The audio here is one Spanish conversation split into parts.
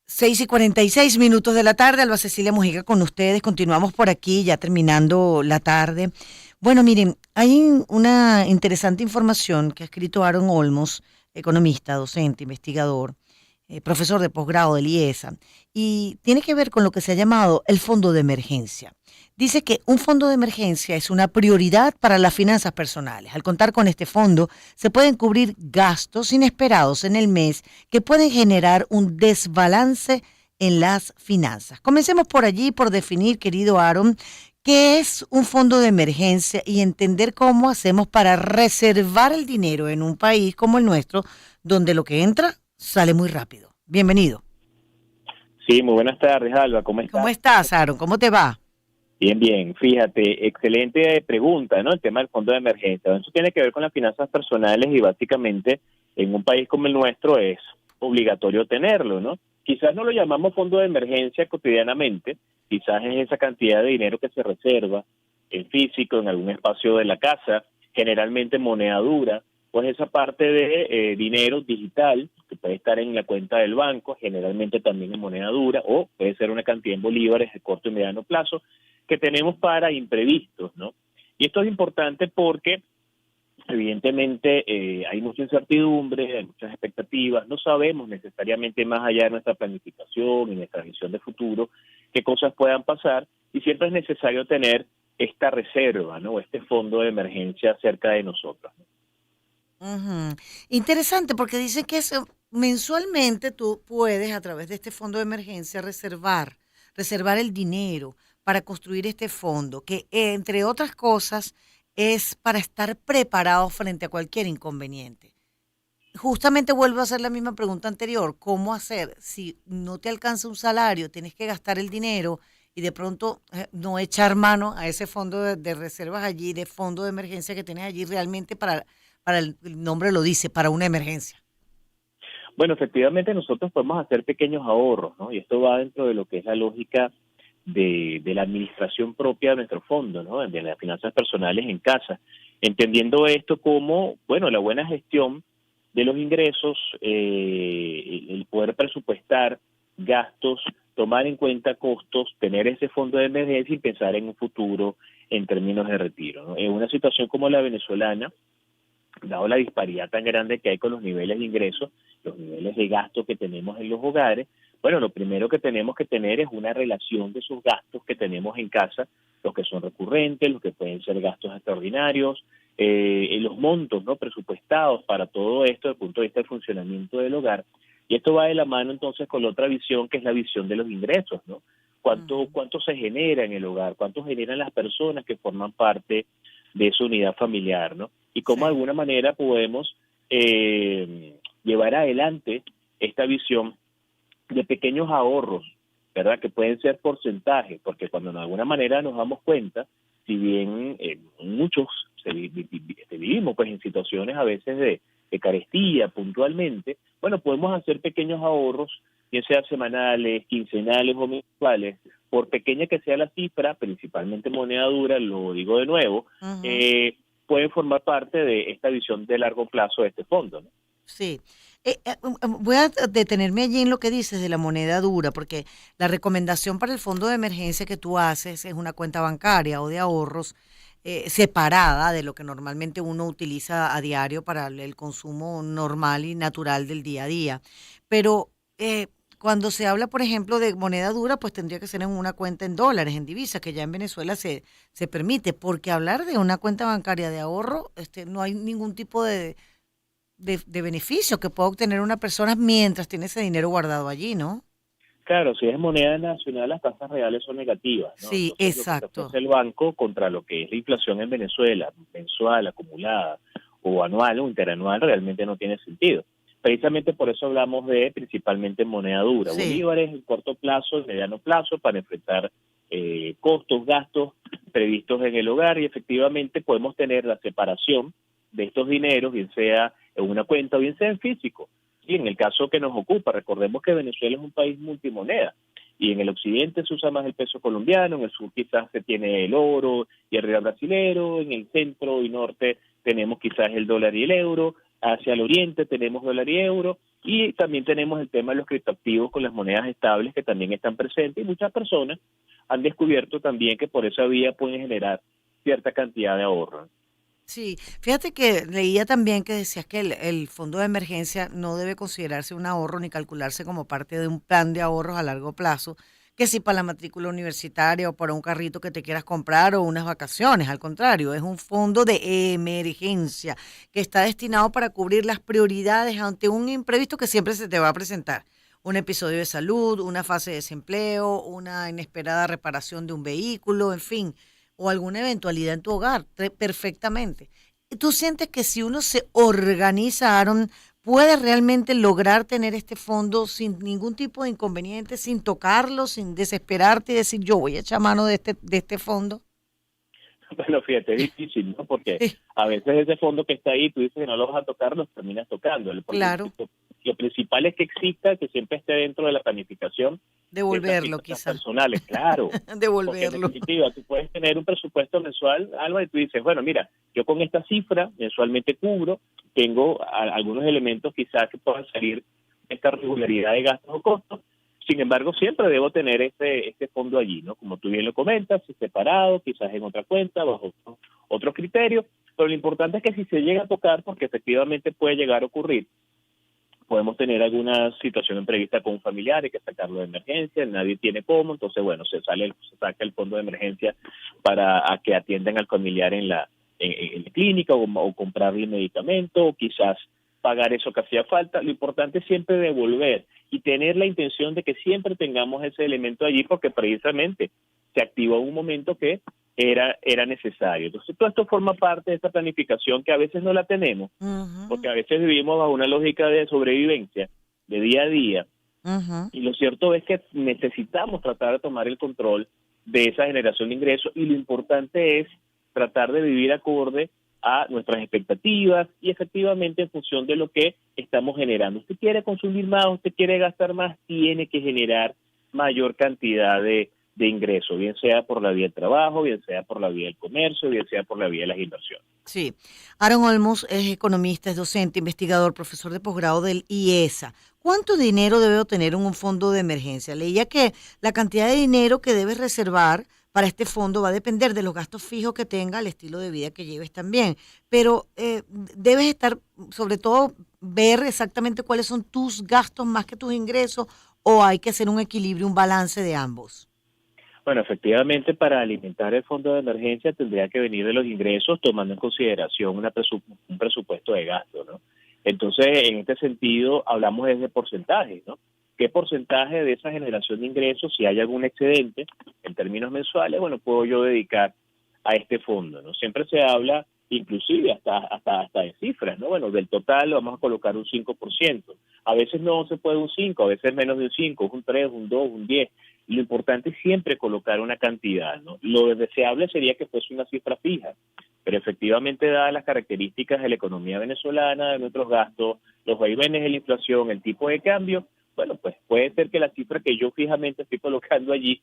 6:46 de la tarde, Alba Cecilia Mujica con ustedes. Continuamos por aquí, ya terminando la tarde. Bueno, miren, hay una interesante información que ha escrito Aaron Olmos, economista, docente, investigador, profesor de posgrado del IESA, y tiene que ver con lo que se ha llamado el fondo de emergencia. Dice que un fondo de emergencia es una prioridad para las finanzas personales. Al contar con este fondo, se pueden cubrir gastos inesperados en el mes que pueden generar un desbalance en las finanzas. Comencemos por allí, por definir, querido Aaron, qué es un fondo de emergencia y entender cómo hacemos para reservar el dinero en un país como el nuestro, donde lo que entra sale muy rápido. Bienvenido. Sí, muy buenas tardes, Alba. ¿Cómo ¿Cómo estás? estás, Aaron? ¿Cómo te va? Bien, bien. Fíjate, excelente pregunta, ¿no? El tema del fondo de emergencia. Eso tiene que ver con las finanzas personales y básicamente en un país como el nuestro es obligatorio tenerlo, ¿no? Quizás no lo llamamos fondo de emergencia cotidianamente, quizás es esa cantidad de dinero que se reserva en físico, en algún espacio de la casa, generalmente en moneda dura, pues esa parte de dinero digital que puede estar en la cuenta del banco, generalmente también en moneda dura, o puede ser una cantidad en bolívares de corto y mediano plazo, que tenemos para imprevistos, ¿no? Y esto es importante porque evidentemente hay mucha incertidumbre, hay muchas expectativas, no sabemos necesariamente más allá de nuestra planificación y nuestra visión de futuro qué cosas puedan pasar y siempre es necesario tener esta reserva, ¿no? Este fondo de emergencia cerca de nosotros, ¿no? Ujú. Interesante porque dice que mensualmente tú puedes a través de este fondo de emergencia reservar el dinero para construir este fondo, que entre otras cosas es para estar preparado frente a cualquier inconveniente. Justamente vuelvo a hacer la misma pregunta anterior, ¿cómo hacer si no te alcanza un salario, tienes que gastar el dinero y de pronto no echar mano a ese fondo de reservas allí, de fondo de emergencia que tienes allí realmente para el nombre lo dice, para una emergencia? Bueno, efectivamente nosotros podemos hacer pequeños ahorros, ¿no? Y esto va dentro de lo que es la lógica de la administración propia de nuestro fondo, ¿no? De las finanzas personales en casa, entendiendo esto como, bueno, la buena gestión de los ingresos, el poder presupuestar gastos, tomar en cuenta costos, tener ese fondo de emergencia y pensar en un futuro en términos de retiro, ¿no? En una situación como la venezolana, dado la disparidad tan grande que hay con los niveles de ingresos, los niveles de gastos que tenemos en los hogares, bueno, lo primero que tenemos que tener es una relación de esos gastos que tenemos en casa, los que son recurrentes, los que pueden ser gastos extraordinarios, los montos no presupuestados para todo esto desde el punto de vista del funcionamiento del hogar. Y esto va de la mano entonces con la otra visión, que es la visión de los ingresos, ¿no? Ujú. ¿Cuánto se genera en el hogar? ¿Cuánto generan las personas que forman parte de esa unidad familiar, ¿no? Y cómo de Sí. alguna manera podemos llevar adelante esta visión de pequeños ahorros, ¿verdad? Que pueden ser porcentajes, porque cuando de alguna manera nos damos cuenta, si bien muchos vivimos pues en situaciones a veces de carestía puntualmente, bueno, podemos hacer pequeños ahorros, bien sean semanales, quincenales o mensuales, por pequeña que sea la cifra, principalmente moneda dura, lo digo de nuevo, Ujú. eh, pueden formar parte de esta visión de largo plazo de este fondo, ¿no? Sí. Voy a detenerme allí en lo que dices de la moneda dura, porque la recomendación para el fondo de emergencia que tú haces es una cuenta bancaria o de ahorros separada de lo que normalmente uno utiliza a diario para el consumo normal y natural del día a día. Pero cuando se habla, por ejemplo, de moneda dura, pues tendría que ser en una cuenta en dólares, en divisas, que ya en Venezuela se permite, porque hablar de una cuenta bancaria de ahorro, no hay ningún tipo de beneficio que pueda obtener una persona mientras tiene ese dinero guardado allí, ¿no? Claro, si es moneda nacional, las tasas reales son negativas, ¿no? Sí, Entonces, lo que te exacto. ofrece el banco contra lo que es la inflación en Venezuela, mensual, acumulada, o anual o interanual, realmente no tiene sentido. Precisamente por eso hablamos de principalmente moneda dura, Sí. bolívares en corto plazo, en mediano plazo, para enfrentar costos, gastos previstos en el hogar y efectivamente podemos tener la separación de estos dineros, bien sea en una cuenta o bien sea en físico. Y en el caso que nos ocupa, recordemos que Venezuela es un país multimoneda y en el occidente se usa más el peso colombiano, en el sur quizás se tiene el oro y el real brasilero, en el centro y norte tenemos quizás el dólar y el euro, hacia el oriente tenemos dólar y euro, Y también tenemos el tema de los criptoactivos con las monedas estables que también están presentes y muchas personas han descubierto también que por esa vía pueden generar cierta cantidad de ahorro. Sí, fíjate que leía también que decías que el fondo de emergencia no debe considerarse un ahorro ni calcularse como parte de un plan de ahorros a largo plazo, que si para la matrícula universitaria o para un carrito que te quieras comprar o unas vacaciones. Al contrario, es un fondo de emergencia que está destinado para cubrir las prioridades ante un imprevisto que siempre se te va a presentar. Un episodio de salud, una fase de desempleo, una inesperada reparación de un vehículo, en fin, o alguna eventualidad en tu hogar, perfectamente. ¿Y tú sientes que si uno se organiza, Aaron, puede realmente lograr tener este fondo sin ningún tipo de inconveniente, sin tocarlo, sin desesperarte y decir yo voy a echar mano de este fondo? Bueno, fíjate, es difícil, ¿no? Porque a veces ese fondo que está ahí, tú dices que no lo vas a tocar, los terminas tocando. Claro, Lo principal es que exista, que siempre esté dentro de la planificación de esas devolverlo finanzas quizá, personales, claro. Porque en devolverlo. definitiva, tú puedes tener un presupuesto mensual, algo, y tú dices, bueno, mira, yo con esta cifra mensualmente cubro, tengo algunos elementos quizás que puedan salir de esta regularidad de gastos o costos. Sin embargo, siempre debo tener este fondo allí, ¿no? Como tú bien lo comentas, separado, quizás en otra cuenta, bajo otro criterio, pero lo importante es que si se llega a tocar, porque efectivamente puede llegar a ocurrir, podemos tener alguna situación imprevista con un familiar, hay que sacarlo de emergencia, nadie tiene cómo, entonces bueno, se saca el fondo de emergencia para a que atiendan al familiar en la clínica o comprarle medicamento o quizás pagar eso que hacía falta. Lo importante es siempre devolver y tener la intención de que siempre tengamos ese elemento allí porque precisamente se activó en un momento que era necesario. Entonces todo esto forma parte de esta planificación que a veces no la tenemos Ujú, porque a veces vivimos bajo una lógica de sobrevivencia, de día a día, ujú. y lo cierto es que necesitamos tratar de tomar el control de esa generación de ingresos, y lo importante es tratar de vivir acorde a nuestras expectativas y efectivamente en función de lo que estamos generando. Usted quiere consumir más, usted quiere gastar más, tiene que generar mayor cantidad de ingresos, bien sea por la vía del trabajo, bien sea por la vía del comercio, bien sea por la vía de las inversiones. Sí. Aaron Olmos es economista, es docente, investigador, profesor de posgrado del IESA. ¿Cuánto dinero debe obtener en un fondo de emergencia? Leía que la cantidad de dinero que debes reservar para este fondo va a depender de los gastos fijos que tenga, el estilo de vida que lleves también. Pero debes estar, sobre todo, ver exactamente cuáles son tus gastos más que tus ingresos o hay que hacer un equilibrio, un balance de ambos. Bueno, efectivamente, para alimentar el fondo de emergencia tendría que venir de los ingresos, tomando en consideración un presupuesto de gasto, ¿no? Entonces, en este sentido, hablamos de porcentajes, ¿no? ¿Qué porcentaje de esa generación de ingresos, si hay algún excedente en términos mensuales, bueno, puedo yo dedicar a este fondo, ¿no? Siempre se habla, inclusive hasta de cifras, ¿no? Bueno, del total vamos a colocar un 5%. A veces no se puede un 5, a veces menos de un 5, un 3, un 2, un 10. Lo importante es siempre colocar una cantidad, ¿no? Lo deseable sería que fuese una cifra fija, pero efectivamente, dadas las características de la economía venezolana, de nuestros gastos, los vaivenes de la inflación, el tipo de cambio, bueno, pues puede ser que la cifra que yo fijamente estoy colocando allí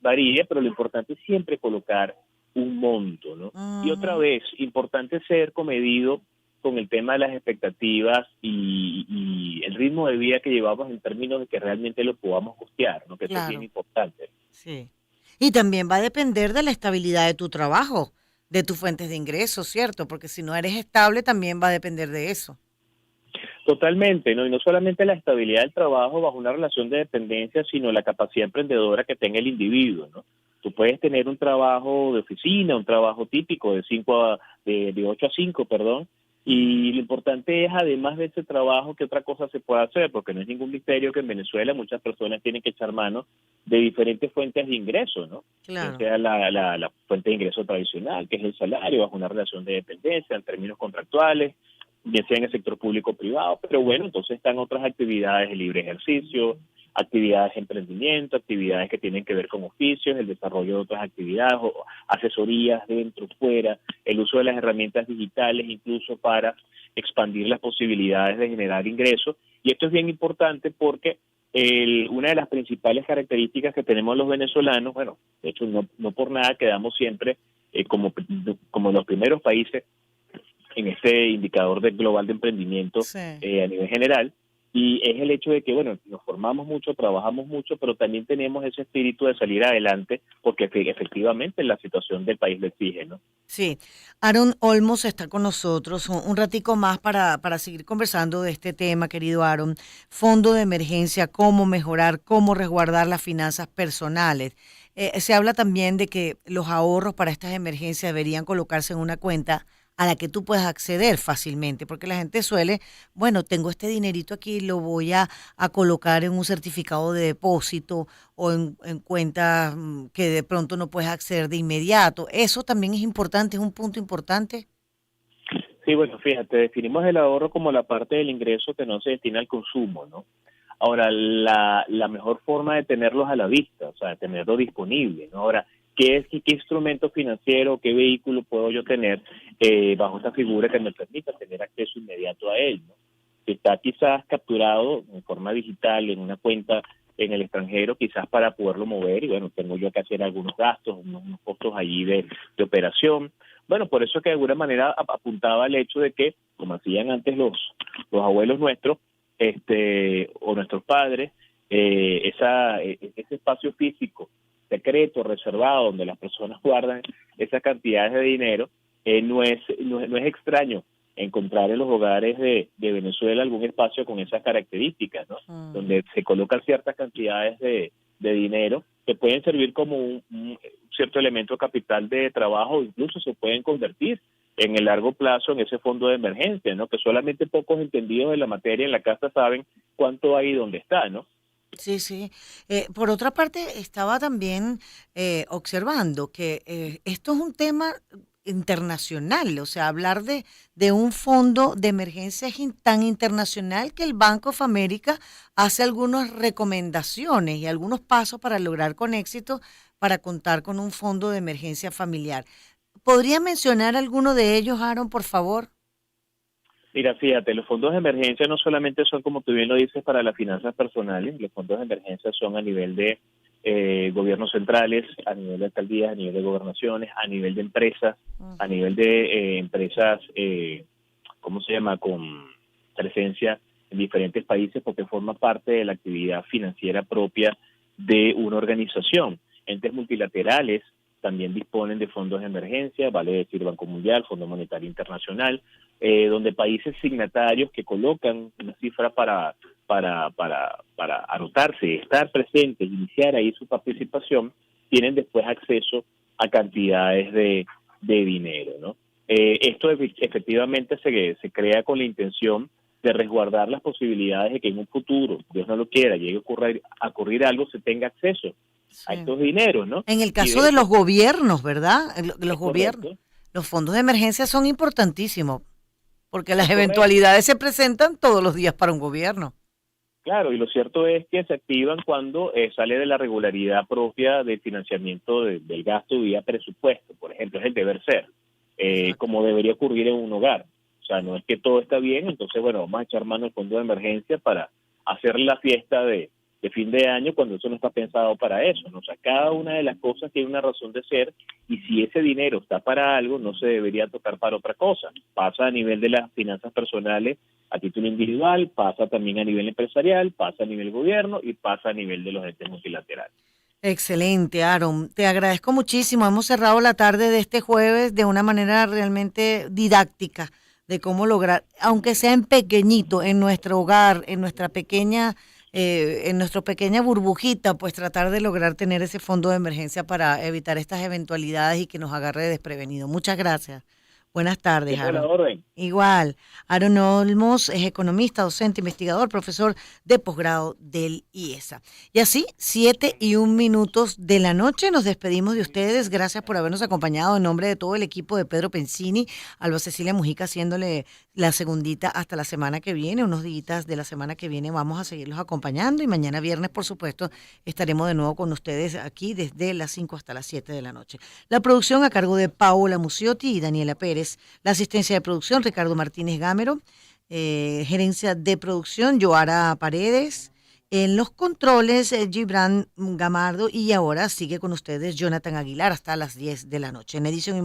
varíe, pero lo importante es siempre colocar un monto, ¿no? Y otra Ujú, vez, importante ser comedido con el tema de las expectativas y el ritmo de vida que llevamos en términos de que realmente lo podamos costear, ¿no? Que eso es bien claro. importante. Sí. Y también va a depender de la estabilidad de tu trabajo, de tus fuentes de ingresos, ¿cierto? Porque si no eres estable, también va a depender de eso. Totalmente, ¿no? Y no solamente la estabilidad del trabajo bajo una relación de dependencia, sino la capacidad emprendedora que tenga el individuo, ¿no? Tú puedes tener un trabajo de oficina, un trabajo típico de 8 a 5, perdón, Ujú. y lo importante es, además de ese trabajo, que otra cosa se puede hacer, porque no es ningún misterio que en Venezuela muchas personas tienen que echar mano de diferentes fuentes de ingreso, ¿no? Bien Claro. sea la fuente de ingreso tradicional, que es el salario, bajo una relación de dependencia en términos contractuales, bien sea en el sector público o privado, pero bueno, entonces están otras actividades de libre ejercicio, actividades de emprendimiento, actividades que tienen que ver con oficios, el desarrollo de otras actividades, o asesorías dentro, fuera, el uso de las herramientas digitales incluso para expandir las posibilidades de generar ingresos. Y esto es bien importante porque una de las principales características que tenemos los venezolanos, bueno, de hecho no por nada quedamos siempre como los primeros países en este indicador global de emprendimiento Sí. a nivel general, Y es el hecho de que, bueno, nos formamos mucho, trabajamos mucho, pero también tenemos ese espíritu de salir adelante, porque efectivamente la situación del país lo exige, ¿no? Sí, Aaron Olmos está con nosotros un ratico más para seguir conversando de este tema, querido Aaron. Fondo de emergencia, cómo mejorar, cómo resguardar las finanzas personales. Se habla también de que los ahorros para estas emergencias deberían colocarse en una cuenta a la que tú puedas acceder fácilmente, porque la gente suele, bueno, tengo este dinerito aquí, lo voy a colocar en un certificado de depósito o en cuentas que de pronto no puedes acceder de inmediato. Eso también es importante, es un punto importante. Sí, bueno, fíjate, definimos el ahorro como la parte del ingreso que no se destina al consumo, ¿no? Ahora, la mejor forma de tenerlos a la vista, o sea, de tenerlo disponible, ¿no? Ahora, ¿qué instrumento financiero, qué vehículo puedo yo tener bajo esta figura que me permita tener acceso inmediato a él, ¿no? Si está quizás capturado en forma digital en una cuenta en el extranjero, quizás para poderlo mover, y bueno, tengo yo que hacer algunos gastos, unos costos allí de operación. Bueno, por eso que de alguna manera apuntaba al hecho de que, como hacían antes los abuelos nuestros, o nuestros padres, ese espacio físico secreto, reservado, donde las personas guardan esas cantidades de dinero, no es extraño encontrar en los hogares de Venezuela algún espacio con esas características, ¿no? Mm. Donde se colocan ciertas cantidades de dinero que pueden servir como un cierto elemento capital de trabajo, incluso se pueden convertir en el largo plazo en ese fondo de emergencia, ¿no? Que solamente pocos entendidos de la materia en la casa saben cuánto hay y dónde está, ¿no? Sí, sí. Por otra parte, estaba también observando que esto es un tema internacional, o sea, hablar de un fondo de emergencia es tan internacional que el Bank of America hace algunas recomendaciones y algunos pasos para lograr con éxito para contar con un fondo de emergencia familiar. ¿Podría mencionar alguno de ellos, Aaron, por favor? Mira, fíjate, los fondos de emergencia no solamente son, como tú bien lo dices, para las finanzas personales, los fondos de emergencia son a nivel de gobiernos centrales, a nivel de alcaldías, a nivel de gobernaciones, a nivel de empresas, a Ujú. nivel de empresas, ¿cómo se llama?, con presencia en diferentes países, porque forma parte de la actividad financiera propia de una organización. Entes multilaterales también disponen de fondos de emergencia, vale decir Banco Mundial, Fondo Monetario Internacional, donde países signatarios que colocan una cifra para anotarse, estar presentes, iniciar ahí su participación, tienen después acceso a cantidades de dinero, ¿no? Esto efectivamente se crea con la intención de resguardar las posibilidades de que en un futuro, Dios no lo quiera, llegue a ocurrir algo, se tenga acceso a Sí. estos dineros, ¿no? En el Y caso de de hecho, los gobiernos, ¿verdad? Los es gobiernos, correcto, los fondos de emergencia son importantísimos porque las es correcto. eventualidades se presentan todos los días para un gobierno. Claro, y lo cierto es que se activan cuando sale de la regularidad propia del financiamiento del gasto vía presupuesto, por ejemplo, es el deber ser, Exacto. como debería ocurrir en un hogar. O sea, no es que todo está bien, entonces, bueno, vamos a echar mano al fondo de emergencia para hacer la fiesta de fin de año cuando eso no está pensado para eso, ¿no? O sea, cada una de las cosas tiene una razón de ser y si ese dinero está para algo, no se debería tocar para otra cosa. Pasa a nivel de las finanzas personales a título individual, pasa también a nivel empresarial, pasa a nivel gobierno y pasa a nivel de los entes multilaterales. Excelente, Aaron. Te agradezco muchísimo. Hemos cerrado la tarde de este jueves de una manera realmente didáctica de cómo lograr, aunque sea en pequeñito, en nuestro hogar, en nuestra pequeña burbujita, pues tratar de lograr tener ese fondo de emergencia para evitar estas eventualidades y que nos agarre desprevenido. Muchas gracias. Buenas tardes, Siempre a la Aaron. orden. Igual, Aaron Olmos es economista, docente, investigador, profesor de posgrado del IESA. Y así, 7:01 de la noche, nos despedimos de ustedes. Gracias por habernos acompañado en nombre de todo el equipo de Pedro Pensini, Alba Cecilia Mujica haciéndole la segundita hasta la semana que viene. Unos días de la semana que viene vamos a seguirlos acompañando y mañana viernes, por supuesto, estaremos de nuevo con ustedes aquí desde las 5 hasta las 7 de la noche. La producción a cargo de Paola Muciotti y Daniela Pérez. La asistencia de producción, Ricardo Martínez Gámero. Gerencia de producción, Joara Paredes. En los controles, Gibran Gamardo. Y ahora sigue con ustedes Jonathan Aguilar hasta las 10 de la noche. En edición y